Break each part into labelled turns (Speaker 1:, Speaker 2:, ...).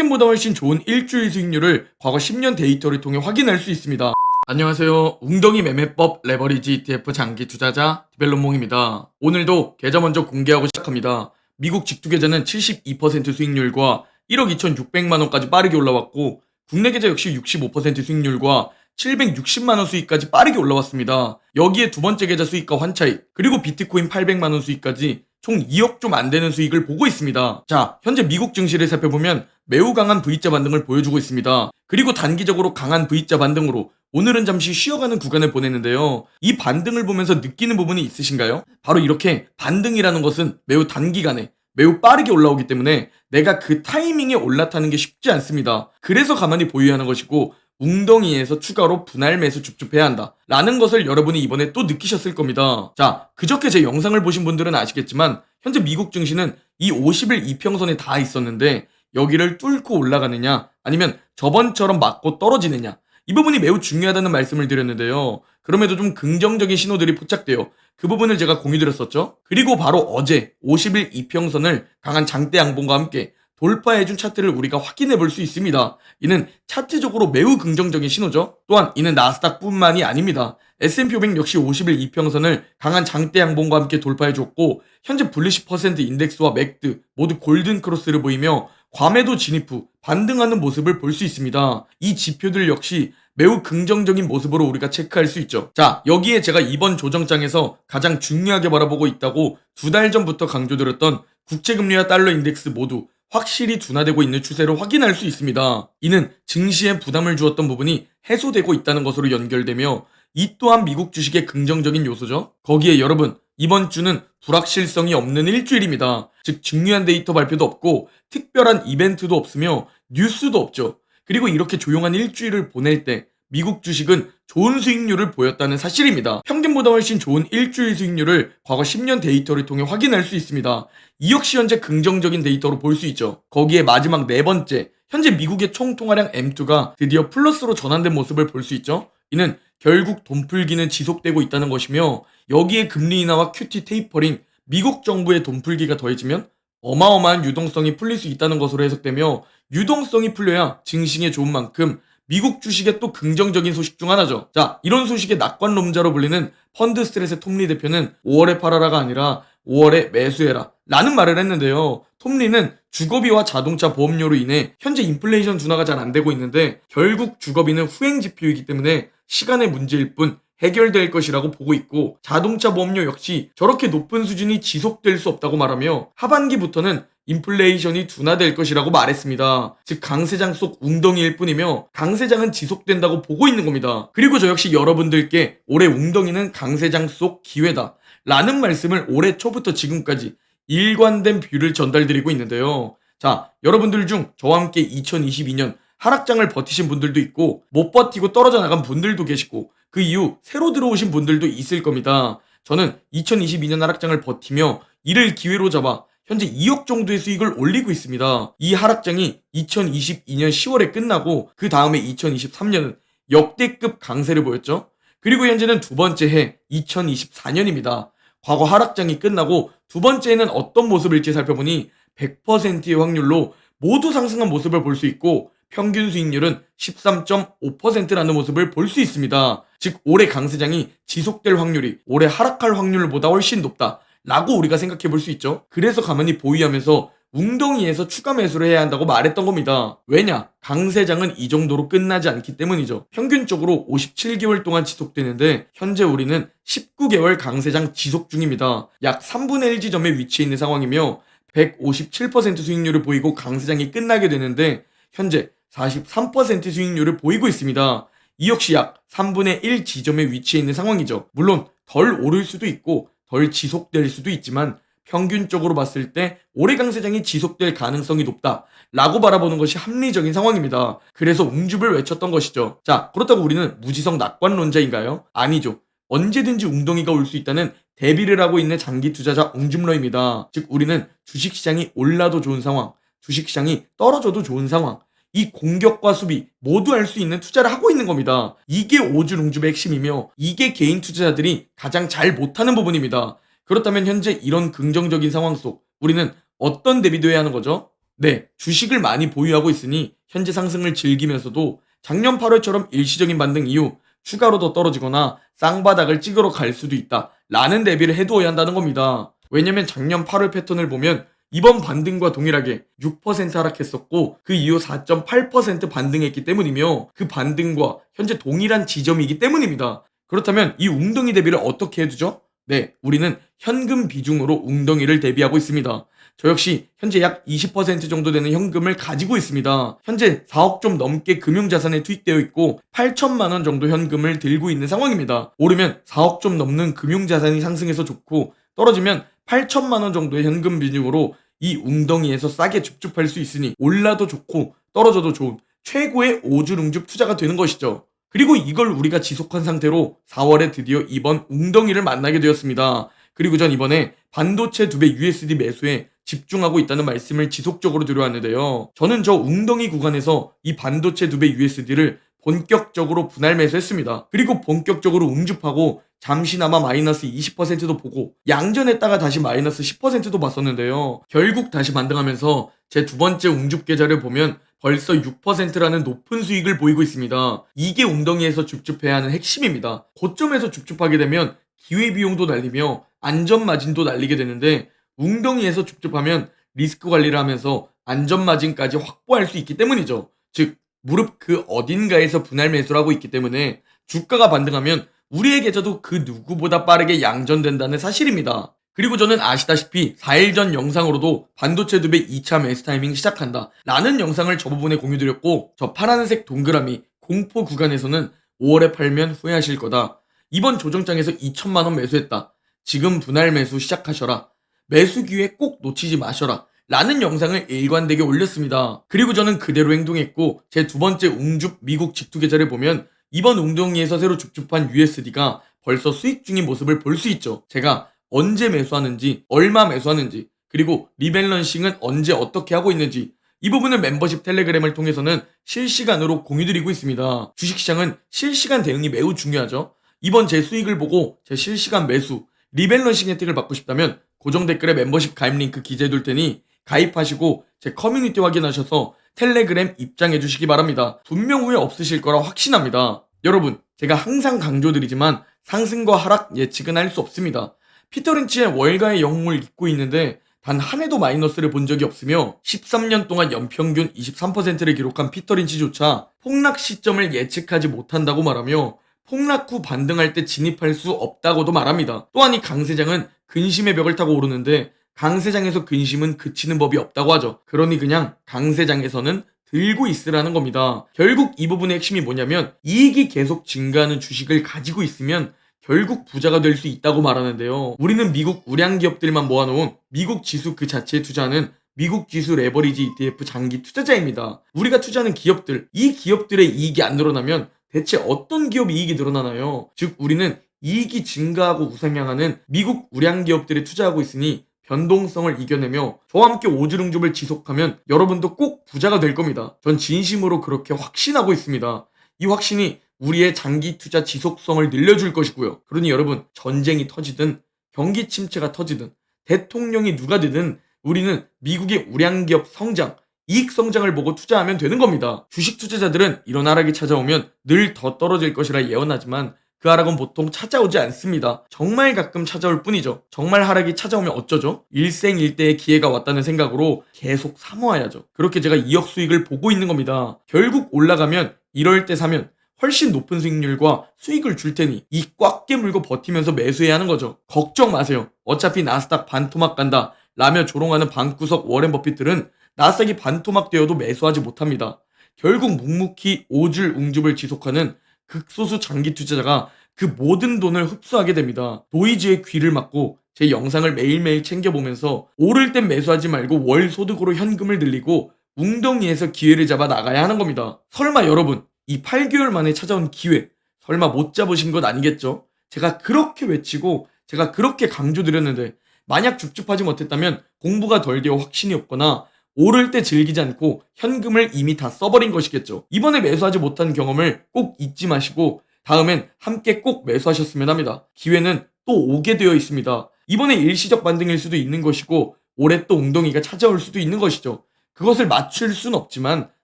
Speaker 1: 평균보다 훨씬 좋은 일주일 수익률을 과거 10년 데이터를 통해 확인할 수 있습니다. 안녕하세요. 웅덩이 매매법 레버리지 ETF 장기 투자자 디벨롭몽입니다. 오늘도 계좌 먼저 공개하고 시작합니다. 미국 직투 계좌는 72% 수익률과 1억 2,600만 원까지 빠르게 올라왔고, 국내 계좌 역시 65% 수익률과 760만 원 수익까지 빠르게 올라왔습니다. 여기에 두 번째 계좌 수익과 환차익, 그리고 비트코인 800만 원 수익까지 총 2억 좀 안 되는 수익을 보고 있습니다. 자, 현재 미국 증시를 살펴보면 매우 강한 V자 반등을 보여주고 있습니다. 그리고 단기적으로 강한 V자 반등으로 오늘은 잠시 쉬어가는 구간을 보냈는데요. 이 반등을 보면서 느끼는 부분이 있으신가요? 바로 이렇게 반등이라는 것은 매우 단기간에 매우 빠르게 올라오기 때문에 내가 그 타이밍에 올라타는 게 쉽지 않습니다. 그래서 가만히 보유하는 것이고, 웅덩이에서 추가로 분할 매수 줍줍해야 한다 라는 것을 여러분이 이번에 또 느끼셨을 겁니다. 자, 그저께 제 영상을 보신 분들은 아시겠지만 현재 미국 증시는 이 50일 이평선에 다 있었는데 여기를 뚫고 올라가느냐 아니면 저번처럼 맞고 떨어지느냐, 이 부분이 매우 중요하다는 말씀을 드렸는데요. 그럼에도 좀 긍정적인 신호들이 포착되어 그 부분을 제가 공유드렸었죠. 그리고 바로 어제 50일 이평선을 강한 장대 양봉과 함께 돌파해준 차트를 우리가 확인해 볼 수 있습니다. 이는 차트적으로 매우 긍정적인 신호죠. 또한 이는 나스닥뿐만이 아닙니다. S&P 500 역시 50일 이평선을 강한 장대 양봉과 함께 돌파해줬고, 현재 블리시 퍼센트 인덱스와 맥드 모두 골든 크로스를 보이며 과매도 진입 후 반등하는 모습을 볼 수 있습니다. 이 지표들 역시 매우 긍정적인 모습으로 우리가 체크할 수 있죠. 자, 여기에 제가 이번 조정장에서 가장 중요하게 바라보고 있다고 두 달 전부터 강조드렸던 국채금리와 달러 인덱스 모두 확실히 둔화되고 있는 추세로 확인할 수 있습니다. 이는 증시에 부담을 주었던 부분이 해소되고 있다는 것으로 연결되며, 이 또한 미국 주식의 긍정적인 요소죠. 거기에 여러분, 이번 주는 불확실성이 없는 일주일입니다. 즉 중요한 데이터 발표도 없고 특별한 이벤트도 없으며 뉴스도 없죠. 그리고 이렇게 조용한 일주일을 보낼 때 미국 주식은 좋은 수익률을 보였다는 사실입니다. 평균보다 훨씬 좋은 일주일 수익률을 과거 10년 데이터를 통해 확인할 수 있습니다. 이 역시 현재 긍정적인 데이터로 볼 수 있죠. 거기에 마지막 네 번째, 현재 미국의 총 통화량 M2가 드디어 플러스로 전환된 모습을 볼 수 있죠. 이는 결국 돈풀기는 지속되고 있다는 것이며, 여기에 금리 인하와 QT 테이퍼링, 미국 정부의 돈풀기가 더해지면 어마어마한 유동성이 풀릴 수 있다는 것으로 해석되며, 유동성이 풀려야 증시에 좋은 만큼 미국 주식의 또 긍정적인 소식 중 하나죠. 자, 이런 소식의 낙관론자로 불리는 펀드 스트레스의 톰리 대표는 5월에 팔아라가 아니라 5월에 매수해라 라는 말을 했는데요. 톰리는 주거비와 자동차 보험료로 인해 현재 인플레이션 둔화가 잘 안 되고 있는데, 결국 주거비는 후행 지표이기 때문에 시간의 문제일 뿐 해결될 것이라고 보고 있고, 자동차 보험료 역시 저렇게 높은 수준이 지속될 수 없다고 말하며 하반기부터는 인플레이션이 둔화될 것이라고 말했습니다. 즉 강세장 속 웅덩이일 뿐이며 강세장은 지속된다고 보고 있는 겁니다. 그리고 저 역시 여러분들께 올해 웅덩이는 강세장 속 기회다 라는 말씀을 올해 초부터 지금까지 일관된 뷰를 전달드리고 있는데요. 자, 여러분들 중 저와 함께 2022년 하락장을 버티신 분들도 있고 못 버티고 떨어져 나간 분들도 계시고 그 이후 새로 들어오신 분들도 있을 겁니다. 저는 2022년 하락장을 버티며 이를 기회로 잡아 현재 2억 정도의 수익을 올리고 있습니다. 이 하락장이 2022년 10월에 끝나고 그 다음에 2023년은 역대급 강세를 보였죠. 그리고 현재는 두 번째 해 2024년입니다. 과거 하락장이 끝나고 두 번째에는 어떤 모습일지 살펴보니 100%의 확률로 모두 상승한 모습을 볼 수 있고, 평균 수익률은 13.5%라는 모습을 볼 수 있습니다. 즉 올해 강세장이 지속될 확률이 올해 하락할 확률보다 훨씬 높다 라고 우리가 생각해 볼 수 있죠. 그래서 가만히 보유하면서 웅덩이에서 추가 매수를 해야 한다고 말했던 겁니다. 왜냐? 강세장은 이 정도로 끝나지 않기 때문이죠. 평균적으로 57개월 동안 지속되는데 현재 우리는 19개월 강세장 지속 중입니다. 약 3분의 1 지점에 위치해 있는 상황이며 157% 수익률을 보이고 강세장이 끝나게 되는데 현재 43% 수익률을 보이고 있습니다. 이 역시 약 3분의 1 지점에 위치해 있는 상황이죠. 물론 덜 오를 수도 있고 덜 지속될 수도 있지만 평균적으로 봤을 때 올해 강세장이 지속될 가능성이 높다 라고 바라보는 것이 합리적인 상황입니다. 그래서 웅줍을 외쳤던 것이죠. 자, 그렇다고 우리는 무지성 낙관론자인가요? 아니죠. 언제든지 웅덩이가 올 수 있다는 대비를 하고 있는 장기 투자자 웅줍러입니다. 즉 우리는 주식시장이 올라도 좋은 상황, 주식시장이 떨어져도 좋은 상황, 이 공격과 수비 모두 할 수 있는 투자를 하고 있는 겁니다. 이게 오즈룽줍의 핵심이며 이게 개인 투자자들이 가장 잘 못하는 부분입니다. 그렇다면 현재 이런 긍정적인 상황 속 우리는 어떤 대비도 해야 하는 거죠? 네, 주식을 많이 보유하고 있으니 현재 상승을 즐기면서도 작년 8월처럼 일시적인 반등 이후 추가로 더 떨어지거나 쌍바닥을 찍으러 갈 수도 있다 라는 대비를 해두어야 한다는 겁니다. 왜냐면 작년 8월 패턴을 보면 이번 반등과 동일하게 6% 하락했었고 그 이후 4.8% 반등했기 때문이며 그 반등과 현재 동일한 지점이기 때문입니다. 그렇다면 이 웅덩이 대비를 어떻게 해두죠? 네, 우리는 현금 비중으로 웅덩이를 대비하고 있습니다. 저 역시 현재 약 20% 정도 되는 현금을 가지고 있습니다. 현재 4억 좀 넘게 금융자산에 투입되어 있고 8천만 원 정도 현금을 들고 있는 상황입니다. 오르면 4억 좀 넘는 금융자산이 상승해서 좋고 떨어지면 8천만 원 정도의 현금 비중으로 이 웅덩이에서 싸게 줍줍할 수 있으니 올라도 좋고 떨어져도 좋은 최고의 오주름줍 투자가 되는 것이죠. 그리고 이걸 우리가 지속한 상태로 4월에 드디어 이번 웅덩이를 만나게 되었습니다. 그리고 전 이번에 반도체 2배 USD 매수에 집중하고 있다는 말씀을 지속적으로 드려왔는데요. 저는 저 웅덩이 구간에서 이 반도체 2배 USD를 본격적으로 분할 매수했습니다. 그리고 본격적으로 웅줍하고 잠시나마 마이너스 20%도 보고 양전했다가 다시 마이너스 10%도 봤었는데요. 결국 다시 반등하면서 제 두 번째 웅줍 계좌를 보면 벌써 6%라는 높은 수익을 보이고 있습니다. 이게 웅덩이에서 줍줍해야 하는 핵심입니다. 고점에서 줍줍하게 되면 기회비용도 날리며 안전마진도 날리게 되는데 웅덩이에서 줍줍하면 리스크 관리를 하면서 안전마진까지 확보할 수 있기 때문이죠. 즉 무릎 그 어딘가에서 분할 매수를 하고 있기 때문에 주가가 반등하면 우리의 계좌도 그 누구보다 빠르게 양전된다는 사실입니다. 그리고 저는 아시다시피 4일 전 영상으로도 반도체 2배 2차 매수 타이밍 시작한다 라는 영상을 저 부분에 공유드렸고 저 파란색 동그라미 공포 구간에서는 5월에 팔면 후회하실 거다. 이번 조정장에서 2천만원 매수했다. 지금 분할 매수 시작하셔라. 매수 기회 꼭 놓치지 마셔라. 라는 영상을 일관되게 올렸습니다. 그리고 저는 그대로 행동했고 제 두 번째 웅줍 미국 직투 계좌를 보면 이번 웅덩이에서 새로 줍줍한 USD가 벌써 수익 중인 모습을 볼 수 있죠. 제가 언제 매수하는지, 얼마 매수하는지, 그리고 리밸런싱은 언제 어떻게 하고 있는지 이 부분을 멤버십 텔레그램을 통해서는 실시간으로 공유드리고 있습니다. 주식시장은 실시간 대응이 매우 중요하죠. 이번 제 수익을 보고 제 실시간 매수, 리밸런싱 혜택을 받고 싶다면 고정 댓글에 멤버십 가입 링크 기재해둘 테니 가입하시고 제 커뮤니티 확인하셔서 텔레그램 입장해 주시기 바랍니다. 분명 후회 없으실 거라 확신합니다. 여러분, 제가 항상 강조드리지만 상승과 하락 예측은 할 수 없습니다. 피터 린치의 월가의 영웅을 잊고 있는데 단 한 해도 마이너스를 본 적이 없으며 13년 동안 연평균 23%를 기록한 피터 린치조차 폭락 시점을 예측하지 못한다고 말하며 폭락 후 반등할 때 진입할 수 없다고도 말합니다. 또한 이 강세장은 근심의 벽을 타고 오르는데 강세장에서 근심은 그치는 법이 없다고 하죠. 그러니 그냥 강세장에서는 들고 있으라는 겁니다. 결국 이 부분의 핵심이 뭐냐면 이익이 계속 증가하는 주식을 가지고 있으면 결국 부자가 될 수 있다고 말하는데요. 우리는 미국 우량 기업들만 모아놓은 미국 지수 그 자체에 투자하는 미국 지수 레버리지 ETF 장기 투자자입니다. 우리가 투자하는 기업들, 이 기업들의 이익이 안 늘어나면 대체 어떤 기업 이익이 늘어나나요? 즉 우리는 이익이 증가하고 우상향하는 미국 우량 기업들에 투자하고 있으니 변동성을 이겨내며 저와 함께 오주름줍을 지속하면 여러분도 꼭 부자가 될 겁니다. 전 진심으로 그렇게 확신하고 있습니다. 이 확신이 우리의 장기 투자 지속성을 늘려줄 것이고요. 그러니 여러분, 전쟁이 터지든 경기 침체가 터지든 대통령이 누가 되든 우리는 미국의 우량기업 성장, 이익 성장을 보고 투자하면 되는 겁니다. 주식 투자자들은 이런 하락이 찾아오면 늘 더 떨어질 것이라 예언하지만 그 하락은 보통 찾아오지 않습니다. 정말 가끔 찾아올 뿐이죠. 정말 하락이 찾아오면 어쩌죠? 일생일대의 기회가 왔다는 생각으로 계속 사모아야죠. 그렇게 제가 2억 수익을 보고 있는 겁니다. 결국 올라가면 이럴 때 사면 훨씬 높은 수익률과 수익을 줄 테니 이 꽉 깨물고 버티면서 매수해야 하는 거죠. 걱정 마세요. 어차피 나스닥 반토막 간다 라며 조롱하는 방구석 워렌 버핏들은 나스닥이 반토막 되어도 매수하지 못합니다. 결국 묵묵히 오줄 웅줍을 지속하는 극소수 장기 투자자가 그 모든 돈을 흡수하게 됩니다. 노이즈의 귀를 막고 제 영상을 매일매일 챙겨보면서 오를 땐 매수하지 말고 월 소득으로 현금을 늘리고 웅덩이에서 기회를 잡아 나가야 하는 겁니다. 설마 여러분, 이 8개월 만에 찾아온 기회 설마 못 잡으신 것 아니겠죠? 제가 그렇게 외치고 제가 그렇게 강조드렸는데 만약 줍줍하지 못했다면 공부가 덜 되어 확신이 없거나 오를 때 즐기지 않고 현금을 이미 다 써버린 것이겠죠. 이번에 매수하지 못한 경험을 꼭 잊지 마시고 다음엔 함께 꼭 매수하셨으면 합니다. 기회는 또 오게 되어 있습니다. 이번에 일시적 반등일 수도 있는 것이고 올해 또 웅덩이가 찾아올 수도 있는 것이죠. 그것을 맞출 순 없지만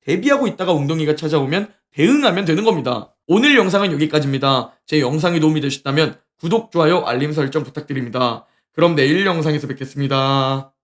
Speaker 1: 대비하고 있다가 웅덩이가 찾아오면 대응하면 되는 겁니다. 오늘 영상은 여기까지입니다. 제 영상이 도움이 되셨다면 구독, 좋아요, 알림 설정 부탁드립니다. 그럼 내일 영상에서 뵙겠습니다.